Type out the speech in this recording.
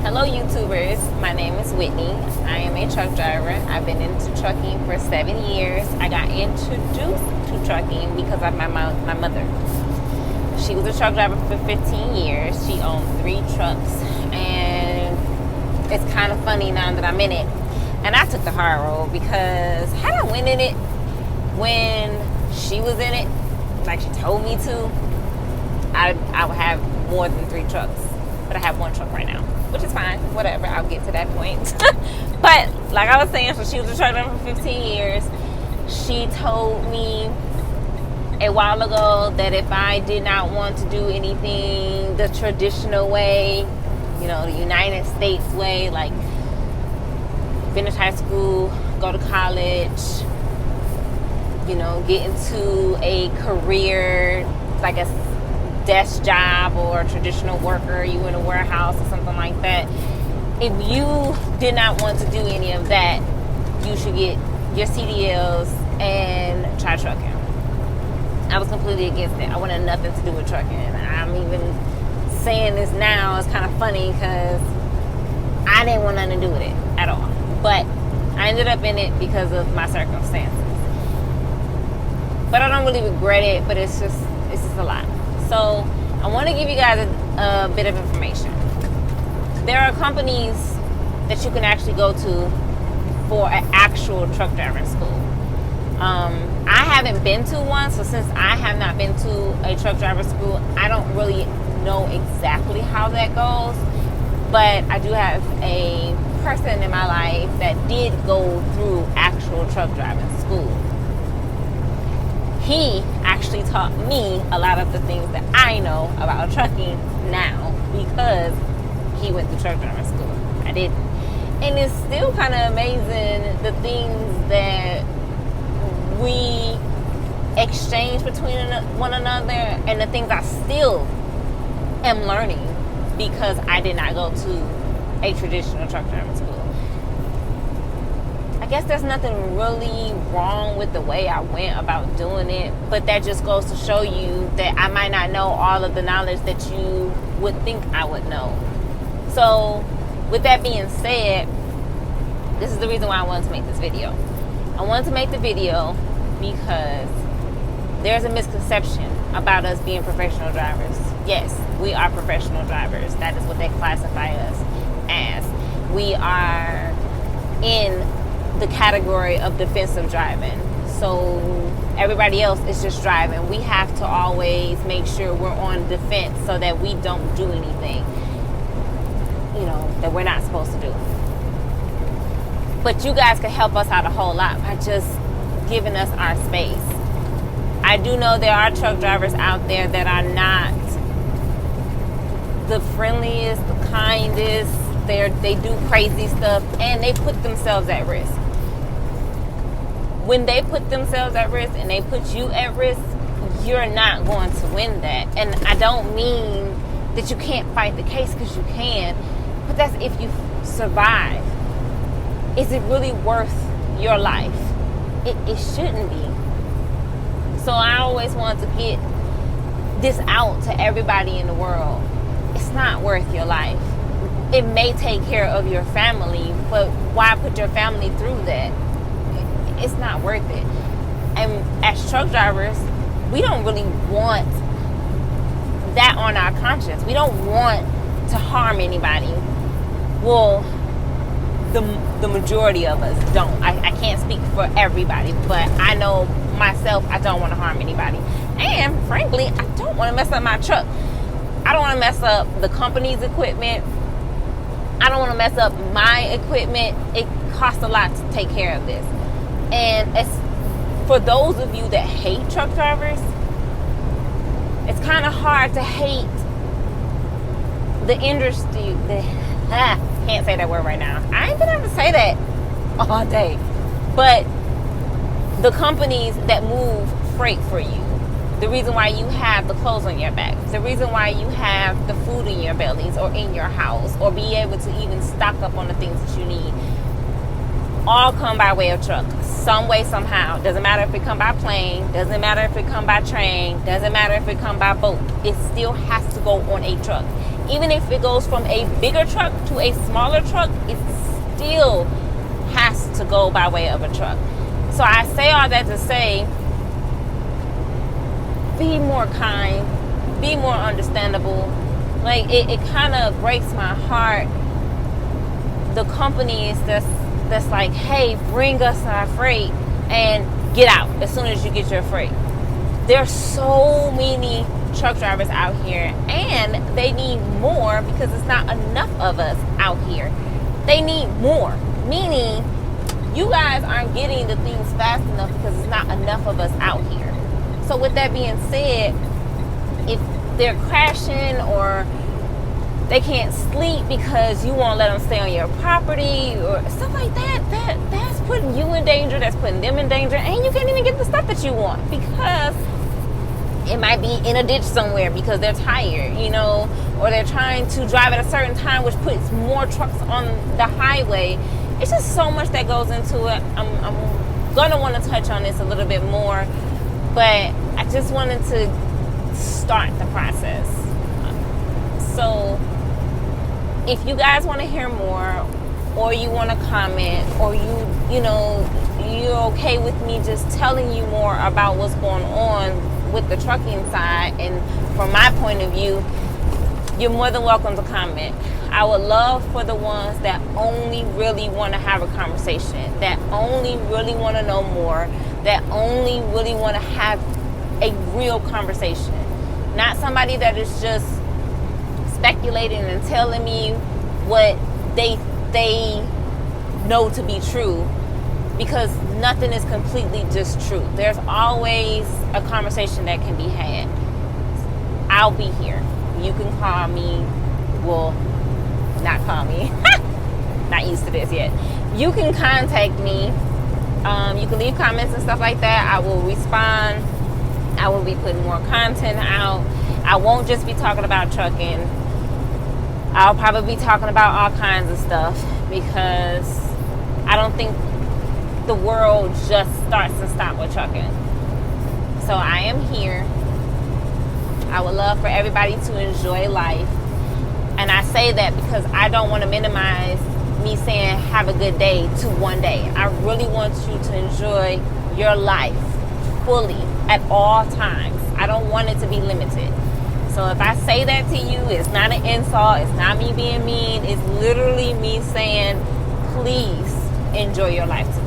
Hello YouTubers, my name is Whitney. I am a truck driver. I've been into trucking for 7 years. I got introduced to trucking because of my mother. She was a truck driver for 15 years. She owned 3 trucks, and it's kind of funny now that I'm in it. And I took the hard road because had I went in it when she was in it, like she told me to, I would have more than 3 trucks. But I have 1 truck right now, which is fine. Whatever, I'll get to that point. But like I was saying, so she was a truck driver for 15 years. She told me a while ago that if I did not want to do anything the traditional way, you know, the United States way, like finish high school, go to college, you know, get into a career, like a desk job or a traditional worker, you in a warehouse or something like that. If you did not want to do any of that, you should get your CDLs and try trucking. I was completely against it. I wanted nothing to do with trucking. I'm even saying this now, it's kind of funny because I didn't want nothing to do with it at all. But I ended up in it because of my circumstances. But I don't really regret it, but it's just a lot. So I want to give you guys a bit of information. There are companies that you can actually go to for an actual truck driving school. I haven't been to one, so since I have not been to a truck driver school, I don't really know exactly how that goes. But I do have a person in my life that did go through actual truck driving school. He actually taught me a lot of the things that I know about trucking now because he went to truck driving school. I didn't. And it's still kind of amazing the things that we exchange between one another and the things I still am learning because I did not go to a traditional truck driving school. I guess there's nothing really wrong with the way I went about doing it, but that just goes to show you that I might not know all of the knowledge that you would think I would know. So with that being said, this is the reason why I wanted to make this video. I wanted to make the video because there's a misconception about us being professional drivers. Yes, we are professional drivers. That is what they classify us as. We are in the category of defensive driving. So everybody else is just driving. We have to always make sure we're on defense so that we don't do anything, you know, that we're not supposed to do. But you guys can help us out a whole lot by just giving us our space. I do know there are truck drivers out there that are not the friendliest, the kindest. They do crazy stuff and they put themselves at risk. When they put themselves at risk and they put you at risk, you're not going to win that. And I don't mean that you can't fight the case, because you can, but that's if you survive. Is it really worth your life? It shouldn't be. So I always want to get this out to everybody in the world. It's not worth your life. It may take care of your family, but why put your family through that? It's not worth it. And as truck drivers, we don't really want that on our conscience. We don't want to harm anybody. Well, the majority of us don't. I can't speak for everybody, but I know myself, I don't want to harm anybody. And frankly, I don't want to mess up my truck. I don't want to mess up the company's equipment. I don't want to mess up my equipment. It costs a lot to take care of this. And it's for those of you that hate truck drivers, it's kind of hard to hate the industry. Can't say that word right now. I ain't been able to say that all day. But the companies that move freight for you, the reason why you have the clothes on your back, the reason why you have the food in your bellies or in your house, or be able to even stock up on the things that you need, all come by way of truck, some way, somehow. Doesn't matter if it come by plane, doesn't matter if it come by train, doesn't matter if it come by boat. It still has to go on a truck. Even if it goes from a bigger truck to a smaller truck, it still has to go by way of a truck. So I say all that to say, be more kind, be more understandable. Like, it kind of breaks my heart, the companies that's like, hey, bring us our freight and get out as soon as you get your freight. There's so many truck drivers out here, and they need more because it's not enough of us out here. They need more, meaning you guys aren't getting the things fast enough because it's not enough of us out here. So with that being said, if they're crashing or they can't sleep because you won't let them stay on your property or stuff like that, that's putting you in danger, that's putting them in danger, and you can't even get the stuff that you want because it might be in a ditch somewhere because they're tired, or they're trying to drive at a certain time, which puts more trucks on the highway. It's just so much that goes into it. I'm going to want to touch on this a little bit more, but I just wanted to start the process. So if you guys want to hear more, or you want to comment, or you're okay with me just telling you more about what's going on with the trucking side, and from my point of view, you're more than welcome to comment. I would love for the ones that only really want to have a conversation, that only really want to know more, that only really want to have a real conversation. Not somebody that is just speculating and telling me what they know to be true, because nothing is completely just true. There's always a conversation that can be had. I'll be here. You can call me. Well, not call me. Not used to this yet. You can contact me. You can leave comments and stuff like that. I will respond. I will be putting more content out. I won't just be talking about trucking. I'll probably be talking about all kinds of stuff, because I don't think the world just starts and stops with trucking. So I am here. I would love for everybody to enjoy life. And I say that because I don't want to minimize me saying have a good day to one day. I really want you to enjoy your life fully at all times. I don't want it to be limited. So if I say that to you, it's not an insult. It's not me being mean. It's literally me saying, please enjoy your life today.